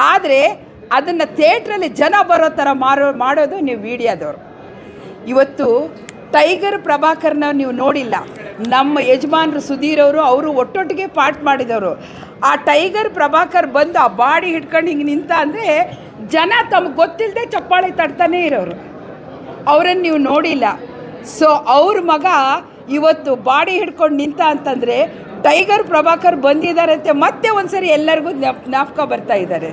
ಆದರೆ ಅದನ್ನು ಥಿಯೇಟ್ರಲ್ಲಿ ಜನ ಬರೋ ಥರ ಮಾಡೋದು ನೀವು ಮೀಡಿಯಾದವರು. ಇವತ್ತು ಟೈಗರ್ ಪ್ರಭಾಕರ್ನ ನೀವು ನೋಡಿಲ್ಲ. ನಮ್ಮ ಯಜಮಾನರು ಸುಧೀರ್ ಅವರು ಒಟ್ಟೊಟ್ಟಿಗೆ ಪಾಠ ಮಾಡಿದವರು. ಆ ಟೈಗರ್ ಪ್ರಭಾಕರ್ ಬಂದು ಆ ಬಾಡಿ ಹಿಡ್ಕೊಂಡು ಹಿಂಗೆ ನಿಂತ ಅಂದರೆ ಜನ ತಮಗೆ ಗೊತ್ತಿಲ್ಲದೆ ಚಪ್ಪಾಳೆ ತಡ್ತಾನೇ ಇರೋರು. ಅವರನ್ನು ನೀವು ನೋಡಿಲ್ಲ. ಸೊ ಅವ್ರ ಮಗ ಇವತ್ತು ಬಾಡಿ ಹಿಡ್ಕೊಂಡು ನಿಂತ ಅಂತಂದರೆ ಟೈಗರ್ ಪ್ರಭಾಕರ್ ಬಂದಿದ್ದಾರೆ ಅಂತ ಮತ್ತೆ ಒಂದು ಸರಿ ಎಲ್ಲರಿಗೂ ಜ್ಞಾಪಕ ಬರ್ತಾ ಇದ್ದಾರೆ.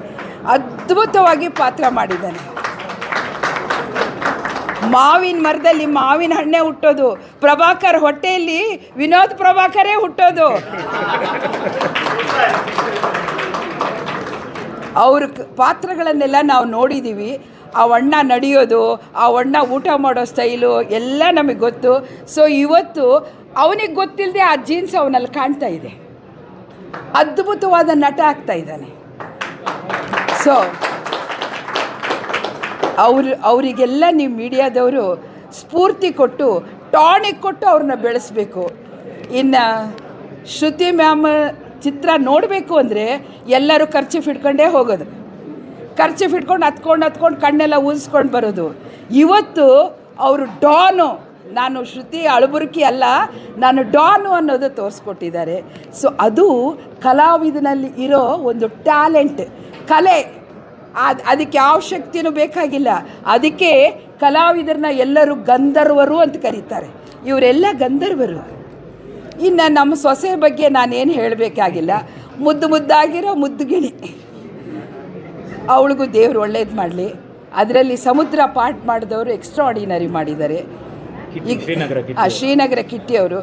ಅದ್ಭುತವಾಗಿ ಪಾತ್ರ ಮಾಡಿದ್ದಾನೆ. ಮಾವಿನ ಮರದಲ್ಲಿ ಮಾವಿನ ಹಣ್ಣೆ ಹುಟ್ಟೋದು, ಪ್ರಭಾಕರ್ ಹೊಟ್ಟೆಯಲ್ಲಿ ವಿನೋದ್ ಪ್ರಭಾಕರೇ ಹುಟ್ಟೋದು. ಅವ್ರ ಪಾತ್ರಗಳನ್ನೆಲ್ಲ ನಾವು ನೋಡಿದ್ದೀವಿ. ಆ ಅಣ್ಣ ನಡೆಯೋದು, ಆ ಅಣ್ಣ ಊಟ ಮಾಡೋ ಸ್ಟೈಲು ಎಲ್ಲ ನಮಗೆ ಗೊತ್ತು. ಸೊ ಇವತ್ತು ಅವನಿಗೆ ಗೊತ್ತಿಲ್ಲದೆ ಆ ಜೀನ್ಸ್ ಅವನಲ್ಲಿ ಕಾಣ್ತಾ ಇದೆ. ಅದ್ಭುತವಾದ ನಟ ಆಗ್ತಾ ಇದ್ದಾನೆ. ಸೊ ಅವರಿಗೆಲ್ಲ ನೀವು ಮೀಡಿಯಾದವರು ಸ್ಫೂರ್ತಿ ಕೊಟ್ಟು ಟಾನಿಕ್ ಕೊಟ್ಟು ಅವ್ರನ್ನ ಬೆಳೆಸಬೇಕು. ಇನ್ನು ಶ್ರುತಿ ಮ್ಯಾಮ್ ಚಿತ್ರ ನೋಡಬೇಕು ಅಂದರೆ ಎಲ್ಲರೂ ಖರ್ಚಿಫ್ ಇಟ್ಕೊಂಡೇ ಹೋಗೋದು. ಖರ್ಚಿಫ್ ಇಟ್ಕೊಂಡು ಹತ್ಕೊಂಡು ಕಣ್ಣೆಲ್ಲ ಊದಿಸ್ಕೊಂಡು ಬರೋದು. ಇವತ್ತು ಅವರು ಡಾನು, ನಾನು ಶ್ರುತಿ ಅಳಬುರ್ಕಿ ಅಲ್ಲ, ನಾನು ಡಾನು ಅನ್ನೋದು ತೋರಿಸ್ಕೊಟ್ಟಿದ್ದಾರೆ. ಸೊ ಅದು ಕಲಾವಿದನಲ್ಲಿ ಇರೋ ಒಂದು ಟ್ಯಾಲೆಂಟ್, ಕಲೆ. ಅದಕ್ಕೆ ಯಾವ ಶಕ್ತಿನೂ ಬೇಕಾಗಿಲ್ಲ. ಅದಕ್ಕೆ ಕಲಾವಿದರನ್ನ ಎಲ್ಲರೂ ಗಂಧರ್ವರು ಅಂತ ಕರೀತಾರೆ. ಇವರೆಲ್ಲ ಗಂಧರ್ವರು. ಇನ್ನು ನಮ್ಮ ಸೊಸೆ ಬಗ್ಗೆ ನಾನೇನು ಹೇಳಬೇಕಾಗಿಲ್ಲ. ಮುದ್ದಾಗಿರೋ ಮುದ್ದುಗಿಣಿ. ಅವಳಿಗೂ ದೇವರು ಒಳ್ಳೇದು ಮಾಡಲಿ. ಅದರಲ್ಲಿ ಸಮುದ್ರ ಪಾಠ ಮಾಡಿದವರು ಎಕ್ಸ್ಟ್ರಾಆರ್ಡಿನರಿ ಮಾಡಿದ್ದಾರೆ. ಶ್ರೀನಗರ ಕಿಟ್ಟಿಯವರು.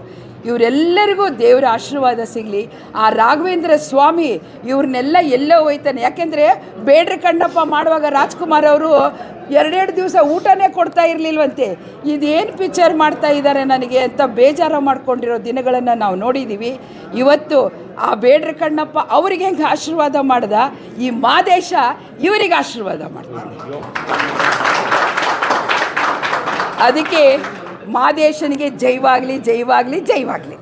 ಇವರೆಲ್ಲರಿಗೂ ದೇವರ ಆಶೀರ್ವಾದ ಸಿಗಲಿ. ಆ ರಾಘವೇಂದ್ರ ಸ್ವಾಮಿ ಇವ್ರನ್ನೆಲ್ಲ ಎಲ್ಲೋ ಹೋಯ್ತಾನೆ. ಯಾಕೆಂದರೆ ಬೇಡ್ರ ಕಣ್ಣಪ್ಪ ಮಾಡುವಾಗ ರಾಜ್ಕುಮಾರ್ ಅವರು 2 ದಿವಸ ಊಟನೇ ಕೊಡ್ತಾ ಇರಲಿಲ್ವಂತೆ. ಇದೇನು ಪಿಕ್ಚರ್ ಮಾಡ್ತಾ ಇದ್ದಾರೆ ನನಗೆ ಅಂತ ಬೇಜಾರು ಮಾಡ್ಕೊಂಡಿರೋ ದಿನಗಳನ್ನು ನಾವು ನೋಡಿದ್ದೀವಿ. ಇವತ್ತು ಆ ಬೇಡ್ರ ಕಣ್ಣಪ್ಪ ಅವರಿಗೆ ಹೆಂಗೆ ಆಶೀರ್ವಾದ ಮಾಡ್ದ, ಈ ಮಾದೇಶ ಇವರಿಗೆ ಆಶೀರ್ವಾದ ಮಾಡ್ತಾನೆ. ಅದಕ್ಕೆ ಮಾದೇಶನಿಗೆ ಜೈವಾಗಲಿ ಜೈವಾಗಲಿ ಜೈವಾಗಲಿ.